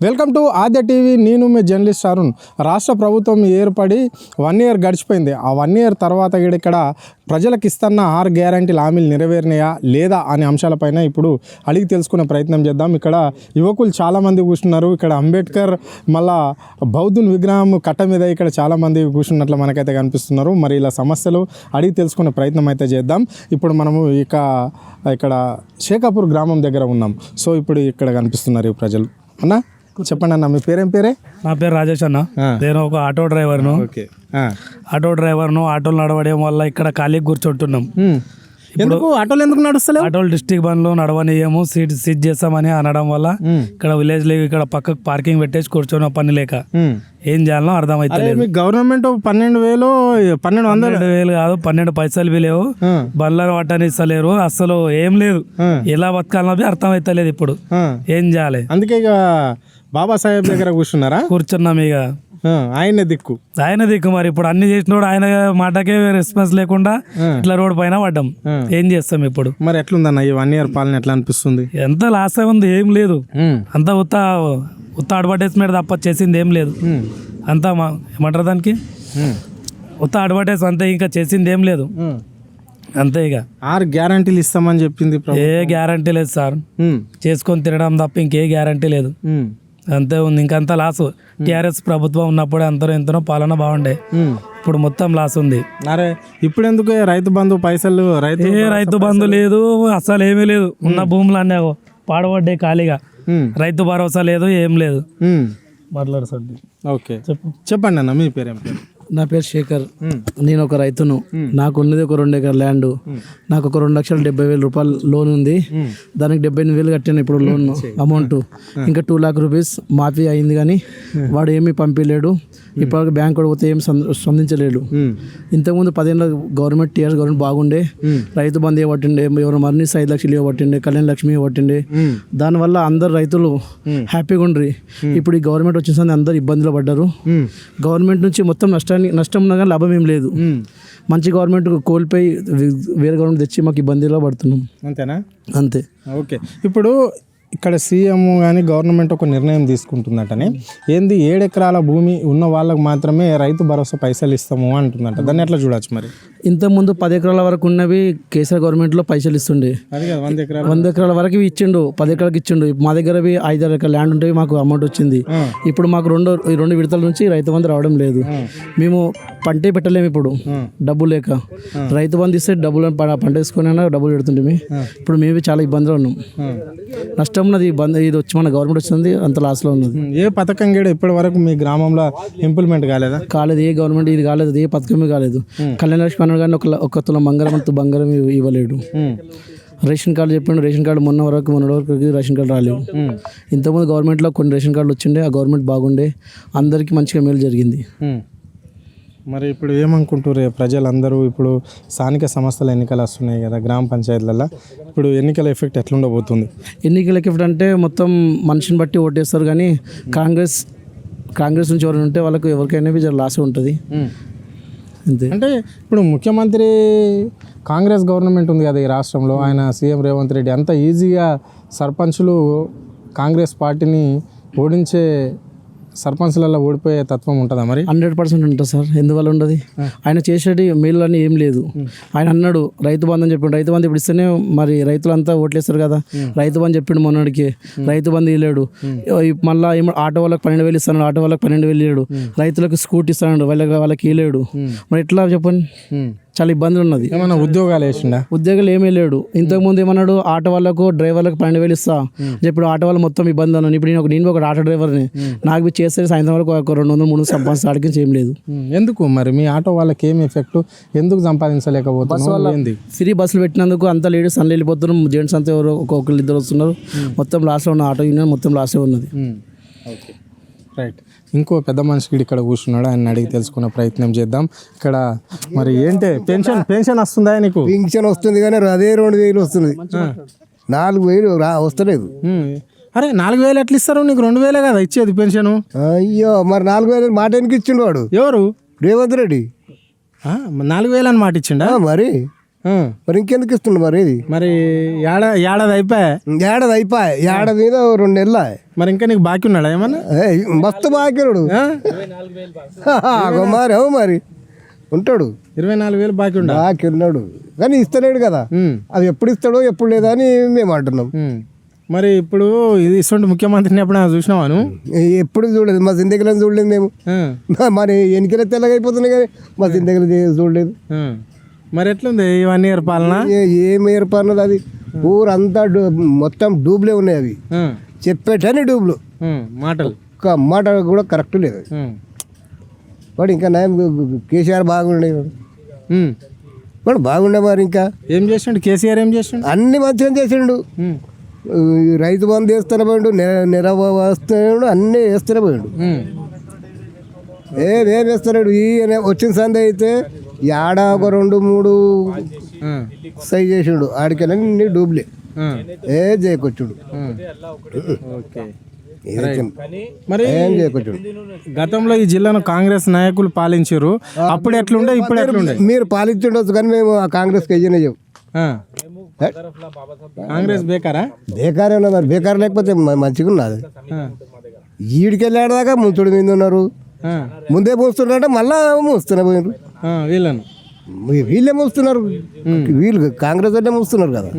Welcome to Aadya TV. నేను మీ journalist Arun. రాష్ట్ర ప్రభుత్వం ఏర్పడి 1 ఇయర్ గడిచిపోయింది. ఆ 1 ఇయర్ తర్వాత ఇక్కడ ప్రజలకు ఇస్తున్న 6 గ్యారంటీల హామీలు నెరవేరినాయా లేదా అనే అంశాలపైన ఇప్పుడు అడిగి తెలుసుకునే ప్రయత్నం చేద్దాం. ఇక్కడ యువకులు చాలామంది కూర్చున్నారు. ఇక్కడ అంబేద్కర్ మళ్ళా బౌద్ధుని విగ్రహం కట్ట మీద ఇక్కడ చాలామంది కూర్చున్నట్లు మనకైతే కనిపిస్తున్నారు. మరి ఇలా సమస్యలు అడిగి తెలుసుకునే ప్రయత్నం అయితే చేద్దాం. ఇప్పుడు మనము ఇక్కడ శేఖాపూర్ గ్రామం దగ్గర ఉన్నాం. సో ఇప్పుడు ఇక్కడ కనిపిస్తున్నారు ఈ ప్రజలు. అన్న చెప్పండి అన్న, మీ పేరేం పేరే? నా పేరు రాజేష్ అన్న. నేను ఒక ఆటో డ్రైవర్ను. ఆటోలు నడవడం వల్ల ఇక్కడ ఖాళీ కూర్చుంటున్నాం. ఎందుకు ఆటోలు ఎందుకు నడుస్తలేవు? ఆటోలు డిస్ట్రిక్ట్ బండ్లు నడవనియము, సీట్ చేస్తామని అనడం వల్ల ఇక్కడ విలేజ్ లో ఇక్కడ పక్కకు పార్కింగ్ పెట్టేసి కూర్చొని పని లేక ఏం చేయాలో అర్థమైతే. గవర్నమెంట్ 12,100 కాదు, 12 పైసలు లేవు. బండ్లను పట్టని ఇస్తలేరు. అసలు ఏం లేదు. ఎలా బతకాలన్నది అర్థమైతలేదు. ఇప్పుడు ఏం చేయాలి? అందుకే ఇక బాబాసాహెబ్ దగ్గర కూర్చున్నాం. ఇక ఆయన దిక్కు మరి ఇప్పుడు అన్ని చేసినోడు ఆయన మాటకే రెస్పాన్స్ లేకుండా ఇట్లా రోడ్ పైన పడ్డాం. ఏం చేస్తాం ఇప్పుడు? మరి ఎట్లుందన్న ఈ 1 ఇయర్ పాలన ఎట్లా అనిపిస్తుంది? ఎంత లాస్ ఉంది, ఏం లేదు. అంతా ఉత్త అడ్వర్టైజ్మెంట్ తప్ప చేసింది ఏం లేదు. అంతా ఏమంటారు దానికి, ఉత్త అడ్వర్టైజ్ అంతే, ఇంకా చేసింది ఏం లేదు. అంతే. ఇక 6 గ్యారంటీలు ఇస్తామని చెప్పింది. ఏ గ్యారంటీ లేదు సార్. చేసుకొని తినడం తప్ప ఇంకే గ్యారంటీ లేదు. అంతే ఉంది. ఇంకంతా లాస్. టీఆర్ఎస్ ప్రభుత్వం ఉన్నప్పుడే అంతలో ఎంతనో పాలన బాగుండే. ఇప్పుడు మొత్తం లాస్ ఉంది. అరే ఇప్పుడు ఎందుకు రైతు బంధు పైసలు? రైతు బంధు లేదు, అసలు ఏమీ లేదు. ఉన్న భూములు అన్నీ పాడబడ్డాయి ఖాళీగా. రైతు భరోసా లేదు, ఏం లేదు. మాట్లాడు సార్. ఓకే చెప్పండి అన్న, మీ పేరేం పేరు? నా పేరు శేఖర్. నేను ఒక రైతును. నాకు ఉన్నది ఒక 2 ఎకర్ ల్యాండ్. నాకు ఒక 2,70,000 రూపాయలు లోన్ ఉంది. దానికి 78,000 కట్టాను ఇప్పుడు లోన్ అమౌంట్. ఇంకా 2 లాక్ రూపీస్ మాఫీ అయింది, కానీ వాడు ఏమీ పంపించలేడు. ఇప్పటివరకు బ్యాంక్ కూడా పోతే ఏమి స్పందించలేడు. ఇంతకుముందు 10 ఏళ్ళ గవర్నమెంట్, టీఆర్ఎస్ గవర్నమెంట్ బాగుండే. రైతు బంధు ఇవ్వబట్టిండే, ఎవరు మరణిస్తే 5 లక్షలు ఇవ్వబట్టిండే, కళ్యాణ లక్ష్మి ఇవ్వబట్టిండే. దానివల్ల అందరు రైతులు హ్యాపీగా ఉండ్రి. ఇప్పుడు ఈ గవర్నమెంట్ వచ్చేసరికి అందరు ఇబ్బందులు పడ్డారు. గవర్నమెంట్ నుంచి మొత్తం నష్టం ఉన్నా కానీ లాభం ఏం లేదు. మంచి గవర్నమెంట్ కోల్పోయి వేరే గవర్నమెంట్ తెచ్చి మాకు ఇబ్బందిలో పడుతున్నాం. అంతేనా? అంతే. ఓకే. ఇప్పుడు ఇక్కడ సీఎం కానీ గవర్నమెంట్ ఒక నిర్ణయం తీసుకుంటుందటనే, ఏంది 7 ఎకరాల భూమి ఉన్న వాళ్ళకు మాత్రమే రైతు భరోసా పైసలు ఇస్తాము అంటుందంట. దాన్ని ఎట్లా చూడొచ్చు మరి? ఇంతకుముందు 10 ఎకరాల వరకు ఉన్నవి కేసీఆర్ గవర్నమెంట్లో పైసలు ఇస్తుండే. 100 ఎకరాల వరకు ఇచ్చిండు, 10 ఎకరాలకు ఇచ్చిండు. మా దగ్గర 5-6 ఎకరాల ల్యాండ్ ఉంటే మాకు అమౌంట్ వచ్చింది. ఇప్పుడు మాకు రెండు విడతల నుంచి రైతు బంధు రావడం లేదు. మేము పంటే పెట్టలేము ఇప్పుడు డబ్బులు లేక. రైతు బంధు ఇస్తే డబ్బులు పంట వేసుకొని డబ్బులు పెడుతుంటే ఇప్పుడు మేము చాలా ఇబ్బందిలో ఉన్నాం. నష్టం ఉన్నది. ఇది వచ్చి మన గవర్నమెంట్ వచ్చింది, అంత లాస్లో ఉన్నది. ఏ పథకం కూడా ఇప్పటి వరకు మీ గ్రామంలో ఇంప్లిమెంట్ కాలేదా? కాలేదు. ఏ గవర్నమెంట్ ఇది కాలేదు, ఏ పథకమే కాలేదు. కళ్యాణ లక్ష్మి అన్నాడు కానీ ఒక తులం బంగారం ఇవ్వలేడు. రేషన్ కార్డు చెప్పిండు. రేషన్ కార్డు మొన్న వరకు రేషన్ కార్డు రాలేవు. ఇంతకుముందు గవర్నమెంట్లో కొన్ని రేషన్ కార్డులు వచ్చిండే. ఆ గవర్నమెంట్ బాగుండే, అందరికీ మంచిగా మేలు జరిగింది. మరి ఇప్పుడు ఏమనుకుంటారు ప్రజలందరూ? ఇప్పుడు స్థానిక సంస్థల ఎన్నికలు వస్తున్నాయి కదా గ్రామ పంచాయతీలలో, ఇప్పుడు ఎన్నికల ఎఫెక్ట్ ఎట్లుండబోతుంది? ఎన్నికల ఎఫెక్ట్ అంటే మొత్తం మనిషిని బట్టి ఓటేస్తారు, కానీ కాంగ్రెస్ నుంచి ఎవరైనా ఉంటే వాళ్ళకు ఎవరికైనా లాస్ ఉంటుంది. అంతే. అంటే ఇప్పుడు ముఖ్యమంత్రి కాంగ్రెస్ గవర్నమెంట్ ఉంది కదా ఈ రాష్ట్రంలో, ఆయన సీఎం రేవంత్ రెడ్డి అంత ఈజీగా సర్పంచులు కాంగ్రెస్ పార్టీని ఓడించే సర్పంచ్లలో ఓడిపోయే తత్వం ఉంటుందా మరి? 100% ఉంటుంది సార్. ఎందువల్ల ఉండదు? ఆయన చేసేటి మేలు అని ఏం లేదు. ఆయన అన్నాడు రైతు బంధు అని చెప్పిండు. రైతు బంధు ఇప్పుడు ఇస్తేనే మరి రైతులంతా ఓట్లేస్తారు కదా. రైతు బంధు చెప్పిండు మొన్నటికి, రైతు బంధు ఇవ్వలేడు. మళ్ళీ ఆటో వాళ్ళకి 12,000 ఇస్తాడు, ఆటో వాళ్ళకి 12,000 ఇవ్వడు. రైతులకు స్కూటీ ఇస్తాడు, వాళ్ళకి ఇవ్వలేడు. మరి ఎట్లా చెప్పండి? చాలా ఇబ్బందులు ఉన్నది. ఏమన్నా ఉద్యోగాలు వేసిండా? ఉద్యోగాలు ఏమీ లేడు. ఇంతకుముందు ఏమన్నాడు, ఆటో వాళ్ళకు డ్రైవర్లకు 12,000 ఇస్తా. ఇప్పుడు ఆటో వాళ్ళు మొత్తం ఇబ్బంది అన్నాను. ఇప్పుడు నేను ఒక ఆటో డ్రైవర్ని. నాకు చేస్తే సాయంత్రం వరకు ఒక 200-300 సంపాదించడానికి ఏం లేదు. ఎందుకు మరి మీ ఆటో వాళ్ళకి ఏం ఎఫెక్ట్? ఎందుకు సంపాదించలేకపోతున్నారు? ఫ్రీ బస్సులు పెట్టినందుకు అంత లేడీస్ అన్ని వెళ్ళిపోతున్నారు. జెంట్స్ అంతా ఎవరు ఒక్కొక్కరు 2 వస్తున్నారు. మొత్తం లాస్ట్లో ఉన్న ఆటో యూనియన్ మొత్తం లాస్ట్లో ఉన్నది. Okay right. ఇంకో పెద్ద మనిషికి ఇక్కడ కూర్చున్నాడు, ఆయన అడిగి తెలుసుకునే ప్రయత్నం చేద్దాం. ఇక్కడ మరి ఏంటి పెన్షన్ వస్తుందా నీకు? పింఛన్ వస్తుంది కానీ అదే 2,000 వస్తుంది. 4,000 వస్తలేదు. అరే 4,000 ఎట్లా ఇస్తారు? నీకు 2,000 కదా ఇచ్చేది పెన్షన్. అయ్యో మరి 4,000 మాట ఎందుకు ఇచ్చిండు వాడు? ఎవరు? రేవంత్ రెడ్డి. 4,000 అని మాట ఇచ్చిండా? మరి మరి ఇంకెందుకు ఇస్తుండు మరి ఇది మరి ఏడాది అయిపోయా ఏడాది అయిపోయి ఏడాది మీద 2 నెలలు మరి ఇంకా నీకు బాకీ ఉన్నాడా ఏమన్నా మస్తు బాకిరుడు మరి మరి ఉంటాడు 24,000 బాకీ ఉండా బాకీ ఉన్నాడు కానీ ఇస్తలేడు కదా అది ఎప్పుడు ఇస్తాడో ఎప్పుడు లేదా అని మేము అంటున్నాం. మరి ఇప్పుడు ఇది ఇటువంటి ముఖ్యమంత్రిని ఎప్పుడు చూసినావాను? ఎప్పుడు చూడలేదు, మా జిందగీలో చూడలేదు మేము. మరి ఎన్నికలు తెల్లగైపోతున్నాయి కానీ మా జిందగీలో చూడలేదు. మరి ఎట్లుంది ఈ 1 ఇయర్ పాలన? ఏం ఏర్పడినది అది ఊరంతా మొత్తం డూబ్లే ఉన్నాయి అవి చెప్పేటని డూబ్లు మాటలు ఒక్క మాట కూడా కరెక్ట్ లేదు. వాడు ఇంకా నయం కేసీఆర్ బాగుండే వాడు బాగుండే మరి ఇంకా ఏం చేసిండు కేసీఆర్? ఏం చేసిండు? అన్ని మంచిగా చేసిండు. రైతు బంధు వేస్తూనే పోయిండు, నెరవ వస్తున్నాడు, అన్నీ వేస్తూనే పోయిండు. ఏం వేస్తున్నాడు ఈ వచ్చిన సందే అయితే ఏడా ఒక 2-3 సై చేసిండు. ఆడికెళ్ళి డూబ్లే చేయకొచ్చుడు. మరి గతంలో ఈ జిల్లాను కాంగ్రెస్ నాయకులు పాలించారు, అప్పుడు ఎట్లుండే ఇప్పుడు ఎట్లుండే? మీరు పాలించుండొచ్చు కానీ మేము ఆ కాంగ్రెస్కి ఎజనే చెప్పు. కాంగ్రెస్ బేకారా? బేకారే ఉన్నా మరి, బేకారు లేకపోతే మంచిగా ఉన్నది. ఈడికెళ్ళాడదాకా ముంచుడు మీద ఉన్నారు, ముందే మూస్తున్నారంటే మళ్ళా మూస్తూనే పోయినారు. వీళ్ళను వీళ్ళే మూస్తున్నారు, వీళ్ళు కాంగ్రెస్ అంటే మూస్తున్నారు కదా.